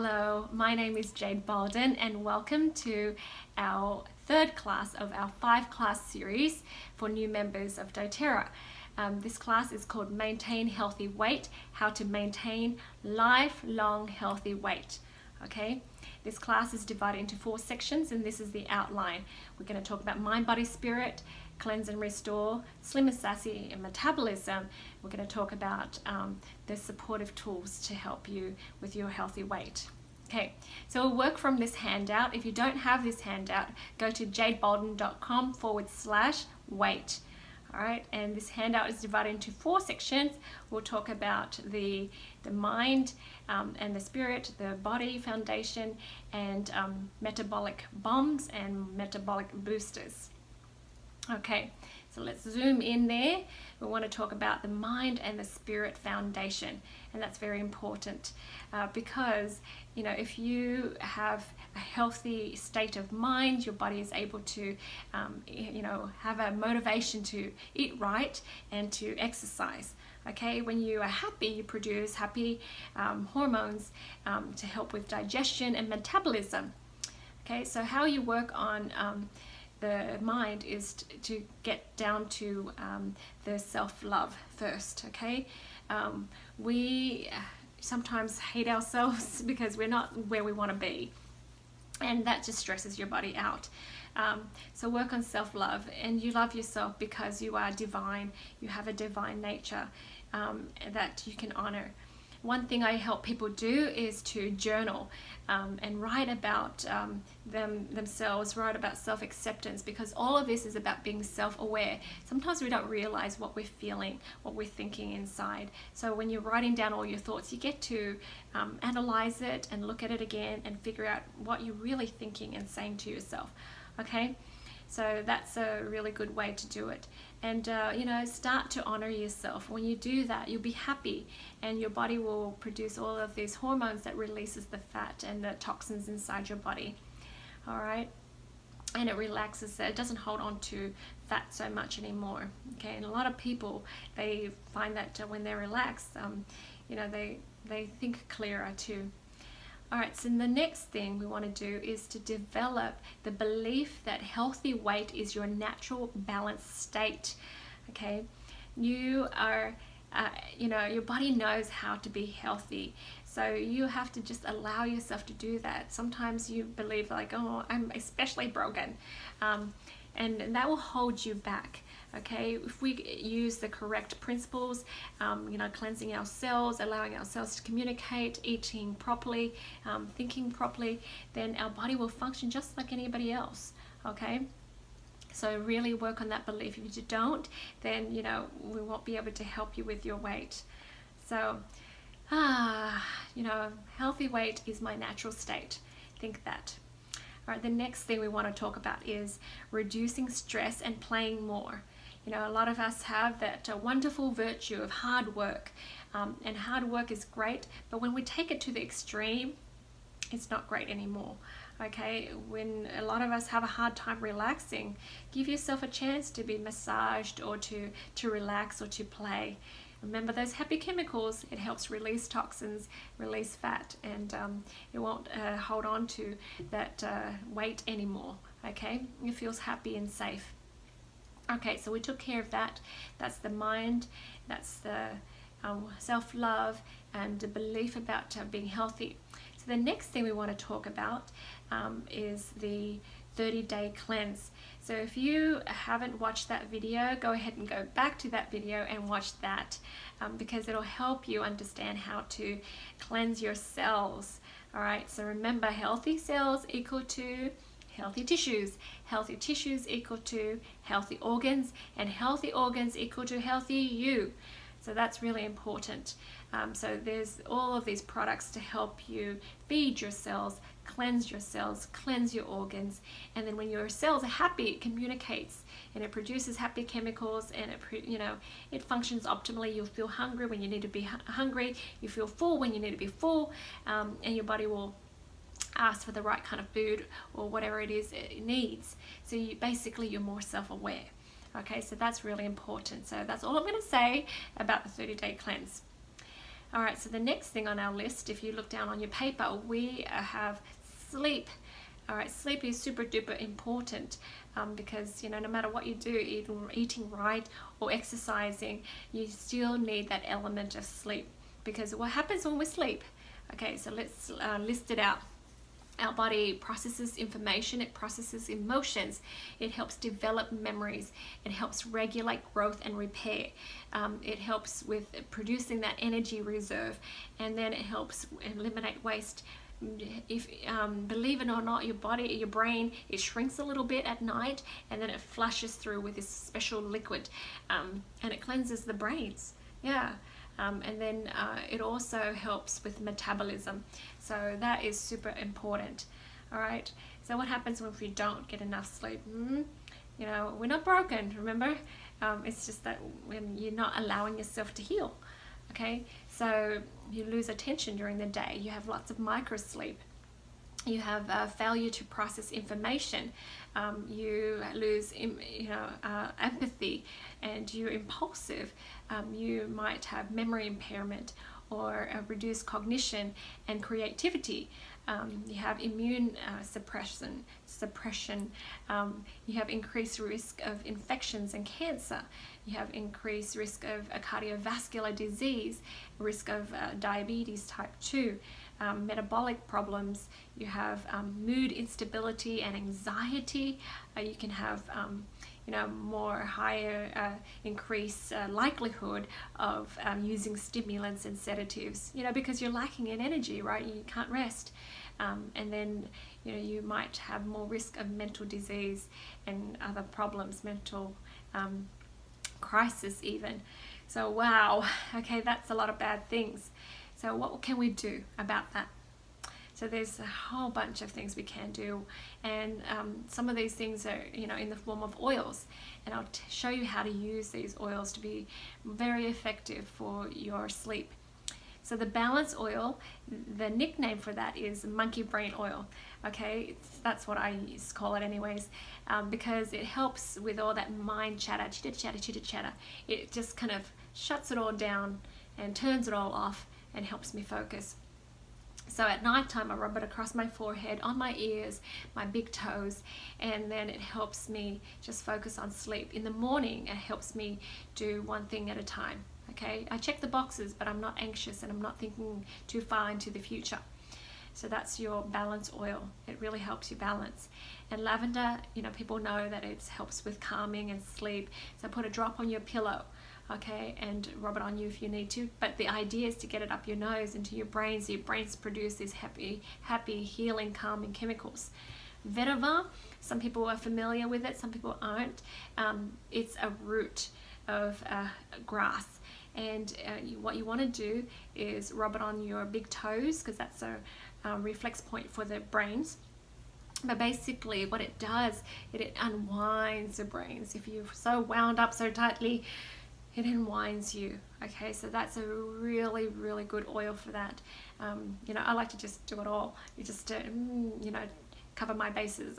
Hello, my name is Jade Bolden and welcome to our third class of our 5-class series for new members of doTERRA. This class is called Maintain Healthy Weight, How to Maintain Lifelong Healthy Weight. Okay, this class is divided into 4 sections and this is the outline. We're going to talk about mind, body, spirit, cleanse and restore, slim and sassy, and metabolism. We're going to talk about the supportive tools to help you with your healthy weight. Okay, so we'll work from this handout. If you don't have this handout, go to jadebolden.com/weight. All right, and this handout is divided into 4 sections. We'll talk about the mind and the spirit, the body foundation, and metabolic bombs and metabolic boosters. Okay, so let's zoom in there. We want to talk about the mind and the spirit foundation, and that's very important because, you know, if you have a healthy state of mind, your body is able to, have a motivation to eat right and to exercise. Okay, when you are happy, you produce happy hormones to help with digestion and metabolism. Okay, so how you work on the mind is to get down to the self-love first. Okay, we sometimes hate ourselves because we're not where we want to be, and that just stresses your body out. So work on self-love, and you love yourself because you are divine. You have a divine nature that you can honor. One thing I help people do is to journal and write about themselves, write about self-acceptance, because all of this is about being self-aware. Sometimes we don't realize what we're feeling, what we're thinking inside. So when you're writing down all your thoughts, you get to analyze it and look at it again and figure out what you're really thinking and saying to yourself. Okay? So that's a really good way to do it. And, start to honor yourself. When you do that, you'll be happy and your body will produce all of these hormones that releases the fat and the toxins inside your body. All right? And it relaxes it. It doesn't hold on to fat so much anymore. Okay? And a lot of people, they find that when they're relaxed, they think clearer too. Alright, so the next thing we want to do is to develop the belief that healthy weight is your natural balanced state. Okay, you are, your body knows how to be healthy. So you have to just allow yourself to do that. Sometimes you believe like, oh, I'm especially broken. And that will hold you back. Okay, if we use the correct principles, cleansing our cells, allowing our cells to communicate, eating properly, thinking properly, then our body will function just like anybody else. Okay, so really work on that belief. If you don't, then we won't be able to help you with your weight. So, healthy weight is my natural state. Think that. All right, the next thing we want to talk about is reducing stress and playing more. A lot of us have that wonderful virtue of hard work, and hard work is great, but when we take it to the extreme, it's not great anymore. Okay, when a lot of us have a hard time relaxing, give yourself a chance to be massaged or to relax or to play. Remember those happy chemicals, it helps release toxins, release fat, and it won't hold on to that weight anymore. Okay, it feels happy and safe. Okay, so we took care of that. That's the mind, that's the self-love, and the belief about being healthy. So the next thing we want to talk about is the 30-day cleanse. So if you haven't watched that video, go ahead and go back to that video and watch that because it'll help you understand how to cleanse your cells. All right, so remember, healthy cells equal to healthy tissues equal to healthy organs, and healthy organs equal to healthy you. So that's really important. So there's all of these products to help you feed your cells, cleanse your organs, and then when your cells are happy, it communicates and it produces happy chemicals, and it functions optimally. You'll feel hungry when you need to be hungry, you feel full when you need to be full, and your body will ask for the right kind of food or whatever it is it needs. So you're more self-aware. Okay, so that's really important. So that's all I'm going to say about the 30-day cleanse. All right, so the next thing on our list, if you look down on your paper, we have sleep. All right, sleep is super duper important because, you know, no matter what you do, eating right or exercising, you still need that element of sleep. Because what happens when we sleep? Okay, so let's list it out. Our body processes information, it processes emotions, it helps develop memories, it helps regulate growth and repair, it helps with producing that energy reserve, and then it helps eliminate waste. If believe it or not, your brain, it shrinks a little bit at night, and then it flushes through with this special liquid, and it cleanses the brains. Yeah. And then it also helps with metabolism. So that is super important. All right. So what happens if you don't get enough sleep? You know, we're not broken, remember? It's just that when you're not allowing yourself to heal. Okay. So you lose attention during the day. You have lots of micro sleep. You have failure to process information. You lose, empathy, and you're impulsive. You might have memory impairment or reduced cognition and creativity. You have immune suppression. You have increased risk of infections and cancer. You have increased risk of a cardiovascular disease, risk of diabetes type 2, metabolic problems. You have mood instability and anxiety. You can have more higher increased likelihood of using stimulants and sedatives, because you're lacking in energy, right? You can't rest. And then, you might have more risk of mental disease and other problems, mental crisis even. So, wow, okay, that's a lot of bad things. So what can we do about that? So there's a whole bunch of things we can do, and some of these things are, in the form of oils, and I'll show you how to use these oils to be very effective for your sleep. So the balance oil, the nickname for that is monkey brain oil. Okay, that's what I used to call it anyways, because it helps with all that mind chatter, chitter chatter. It just kind of shuts it all down and turns it all off and helps me focus. So at night time, I rub it across my forehead, on my ears, my big toes, and then it helps me just focus on sleep. In the morning, it helps me do one thing at a time. Okay, I check the boxes, but I'm not anxious and I'm not thinking too far into the future. So that's your balance oil. It really helps you balance. And lavender, people know that it helps with calming and sleep. So put a drop on your pillow. Okay, and rub it on you if you need to. But the idea is to get it up your nose into your brain, so your brains produce these happy, healing, calming chemicals. Vetiver, some people are familiar with it, some people aren't. It's a root of grass. And what you want to do is rub it on your big toes, because that's a reflex point for the brains. But basically what it does, it unwinds the brains. If you're so wound up so tightly, it unwinds you. Okay, so that's a really, really good oil for that. I like to just do it all. You just, cover my bases.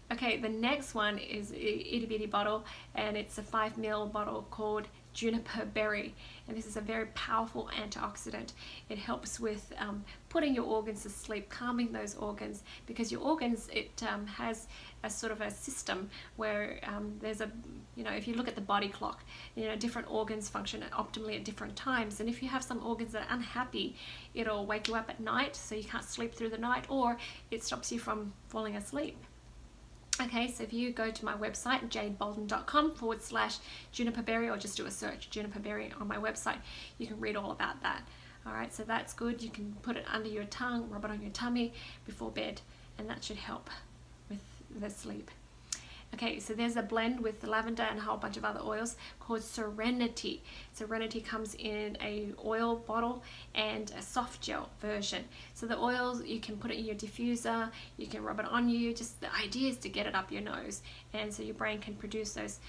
Okay, the next one is a itty bitty bottle, and it's a 5 ml bottle called juniper berry, and this is a very powerful antioxidant. It helps with putting your organs to sleep, calming those organs, because your organs, it has a sort of a system where there's a, if you look at the body clock, different organs function optimally at different times, and if you have some organs that are unhappy, it'll wake you up at night so you can't sleep through the night, or it stops you from falling asleep. Okay, so if you go to my website, jadebolden.com/juniperberry, or just do a search, juniperberry, on my website, you can read all about that. All right, so that's good. You can put it under your tongue, rub it on your tummy before bed, and that should help with the sleep. Okay, so there's a blend with the lavender and a whole bunch of other oils called Serenity. Serenity comes in a oil bottle and a soft gel version. So the oils, you can put it in your diffuser, you can rub it on you. Just the idea is to get it up your nose, and so your brain can produce those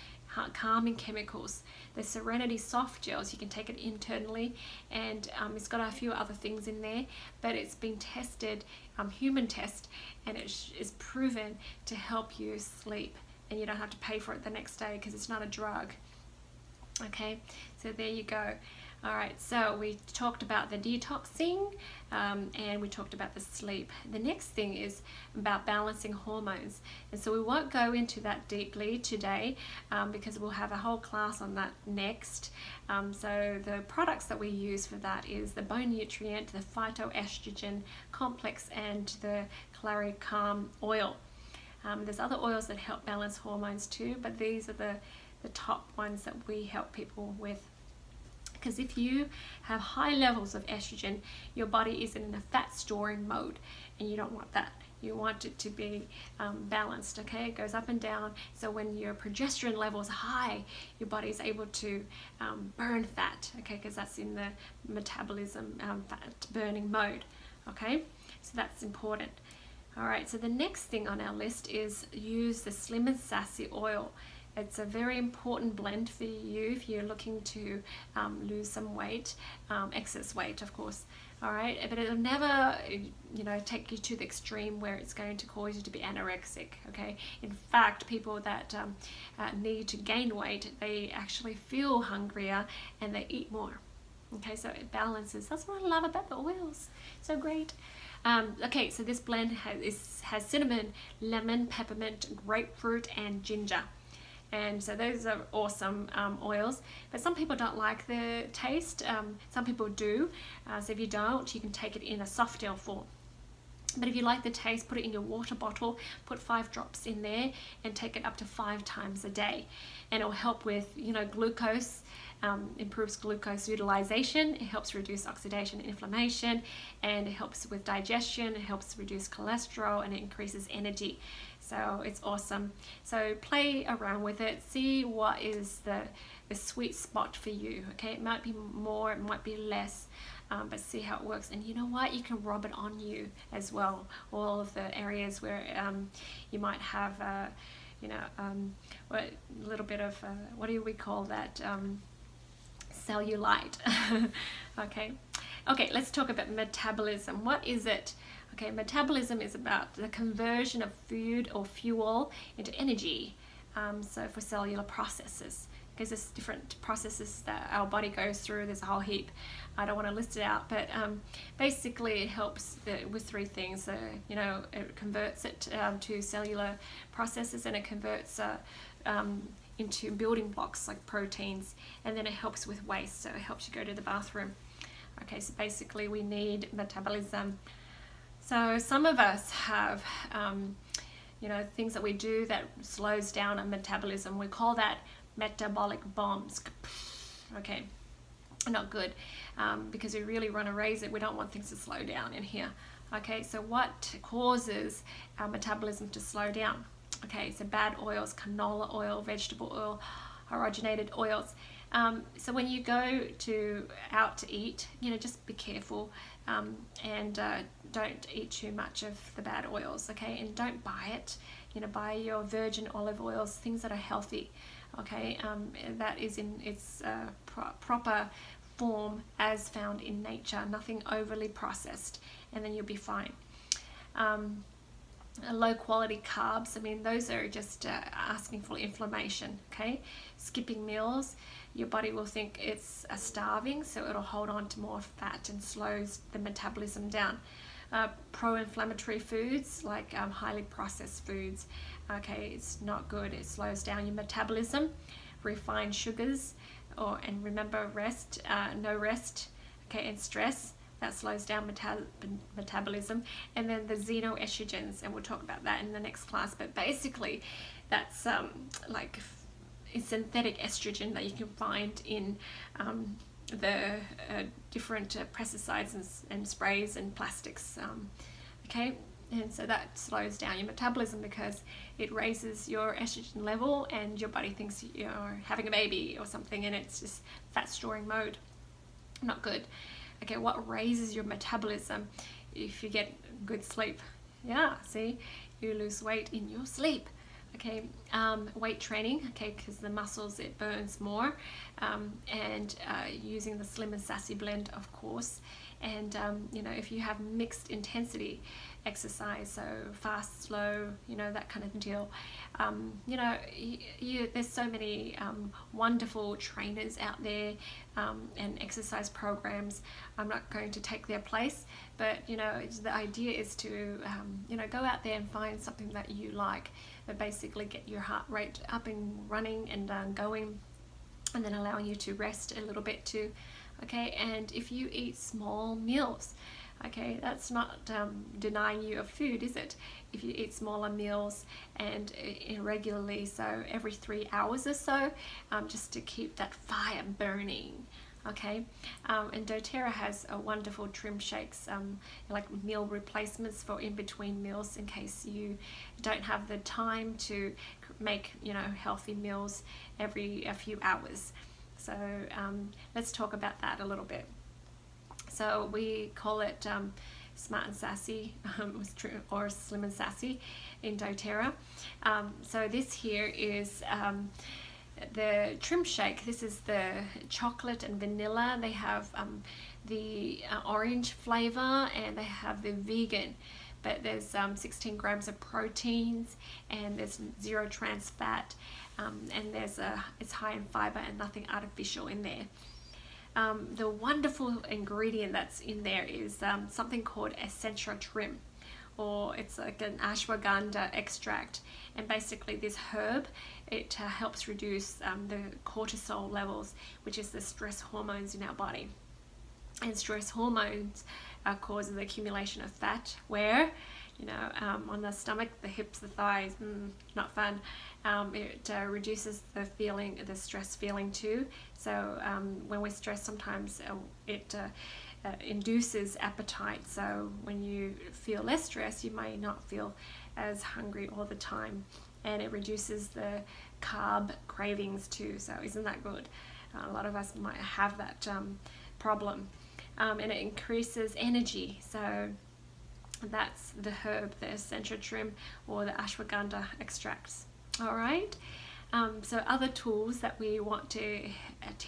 calming chemicals. The Serenity soft gels, you can take it internally, and it's got a few other things in there, but it's been tested, human test, and it is proven to help you sleep, and you don't have to pay for it the next day because it's not a drug. Okay, so there you go. All right, so we talked about the detoxing and we talked about the sleep. The next thing is about balancing hormones. And so we won't go into that deeply today because we'll have a whole class on that next. So the products that we use for that is the bone nutrient, the phytoestrogen complex, and the claricalm oil. There's other oils that help balance hormones too, but these are the top ones that we help people with. Because if you have high levels of estrogen, your body is in a fat storing mode, and you don't want that. You want it to be balanced, okay? It goes up and down. So when your progesterone levels are high, your body is able to burn fat, okay? Because that's in the metabolism fat burning mode, okay? So that's important. All right, so the next thing on our list is use the Slim and Sassy oil. It's a very important blend for you if you're looking to lose some weight, excess weight, of course. All right, but it'll never, take you to the extreme where it's going to cause you to be anorexic. Okay. In fact, people that need to gain weight, they actually feel hungrier and they eat more. Okay, so it balances. That's what I love about the oils. So great. Okay, so this blend has cinnamon, lemon, peppermint, grapefruit, and ginger. And so those are awesome oils, but some people don't like the taste. Some people do. So if you don't, you can take it in a soft gel form. But if you like the taste, put it in your water bottle, put 5 drops in there, and take it up to 5 times a day. And it'll help with, glucose, improves glucose utilization. It helps reduce oxidation and inflammation, and it helps with digestion. It helps reduce cholesterol, and it increases energy. So it's awesome. So play around with it. See what is the sweet spot for you. Okay, it might be more, it might be less. But see how it works. And you know what? You can rub it on you as well. All of the areas where you might have, a little bit of, what do we call that? Cellulite. Okay. Okay, let's talk about metabolism. What is it? Okay, metabolism is about the conversion of food or fuel into energy. So for cellular processes. Because there's different processes that our body goes through. There's a whole heap. I don't want to list it out, but basically it helps with 3 things. It converts it to cellular processes, and it converts into building blocks like proteins, and then it helps with waste. So it helps you go to the bathroom. Okay, so basically we need metabolism. So some of us have things that we do that slows down our metabolism. We call that metabolic bombs. Okay, not good, because we really want to raise it. We don't want things to slow down in here. Okay, so what causes our metabolism to slow down? Okay, so bad oils, canola oil, vegetable oil, hydrogenated oils. So when you go out to eat, just be careful and don't eat too much of the bad oils. Okay, and don't buy it. Buy your virgin olive oils, things that are healthy. Okay, that is in its proper form as found in nature, nothing overly processed, and then you'll be fine. Low quality carbs, those are just asking for inflammation. Okay, skipping meals, your body will think it's starving, so it'll hold on to more fat and slows the metabolism down. Pro-inflammatory foods like highly processed foods, okay, it's not good. It slows down your metabolism. Refined sugars, and remember no rest, okay, and stress, that slows down metabolism. And then the xenoestrogens, and we'll talk about that in the next class. But basically, that's like a synthetic estrogen that you can find in the different pesticides and sprays and plastics. Okay, and so that slows down your metabolism because it raises your estrogen level, and your body thinks you're having a baby or something, and it's just fat storing mode. Not good. Okay, what raises your metabolism? If you get good sleep. Yeah, see, you lose weight in your sleep. Okay, weight training, okay, because the muscles, it burns more, and using the Slim and Sassy blend, of course. And if you have mixed intensity, exercise, so fast, slow, you know, that kind of deal. You know, there's so many wonderful trainers out there and exercise programs. I'm not going to take their place, but you know, the idea is to you know, go out there and find something that you like, but basically get your heart rate up and running and going, and then allowing you to rest a little bit too. Okay, and if you eat small meals, okay, that's not denying you of food, is it? If you eat smaller meals and irregularly, so every 3 hours or so, just to keep that fire burning. Okay, and doTERRA has a wonderful trim shakes, like meal replacements for in between meals, in case you don't have the time to make, you know, healthy meals every a few hours. So let's talk about that a little bit. So we call it Smart and Sassy, or Slim and Sassy in doTERRA. So this here is the trim shake. This is the chocolate and vanilla. They have the orange flavor, and they have the vegan, but there's 16 grams of proteins, and there's 0 trans fat, and it's high in fiber and nothing artificial in there. The wonderful ingredient that's in there is something called essential trim, or it's like an ashwagandha extract, and basically this herb, it helps reduce the cortisol levels, which is the stress hormones in our body. And stress hormones cause the accumulation of fat, where, you know, on the stomach, the hips, the thighs, not fun. It reduces the stress feeling too. So when we're stressed, sometimes it induces appetite. So when you feel less stress, you may not feel as hungry all the time, and it reduces the carb cravings too. So isn't that good? A lot of us might have that problem. And it increases energy. So that's the herb, the essential trim, or the ashwagandha extracts. All right. So other tools that we want to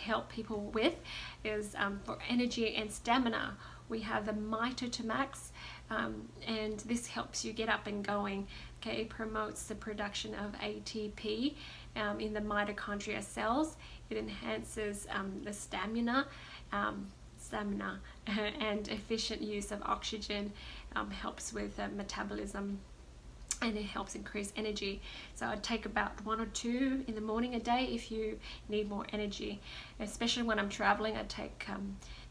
help people with is for energy and stamina. We have the Mito to Max, and this helps you get up and going. Okay, it promotes the production of ATP in the mitochondria cells. It enhances the stamina and efficient use of oxygen, helps with metabolism, and it helps increase energy. So I'd take about 1 or 2 in the morning a day if you need more energy. Especially when I'm traveling, I take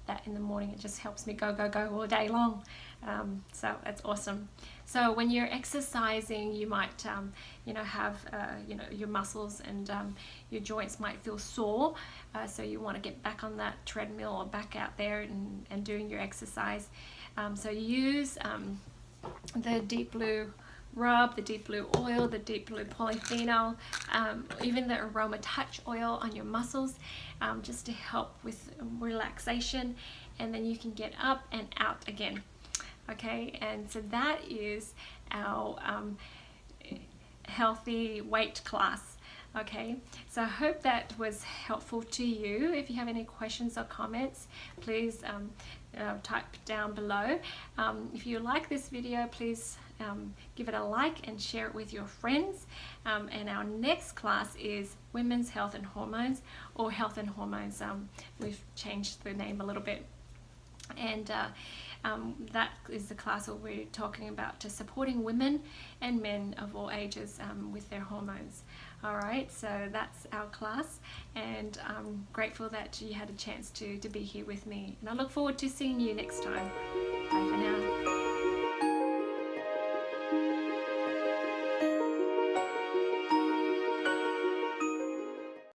that in the morning. It just helps me go all day long. So that's awesome. So when you're exercising, you might you know, have you know, your muscles and your joints might feel sore, so you want to get back on that treadmill or back out there and doing your exercise. So use the deep blue rub, the deep blue oil, the deep blue polyphenol, even the aroma touch oil on your muscles, just to help with relaxation, and then you can get up and out again. Okay, and so that is our healthy weight class. Okay, so I hope that was helpful to you. If you have any questions or comments, please type down below. If you like this video, please give it a like and share it with your friends. And our next class is Women's Health and Hormones, or Health and Hormones. We've changed the name a little bit. And that is the class where we're talking about supporting women and men of all ages with their hormones. All right, so that's our class, and I'm grateful that you had a chance to be here with me, and I look forward to seeing you next time.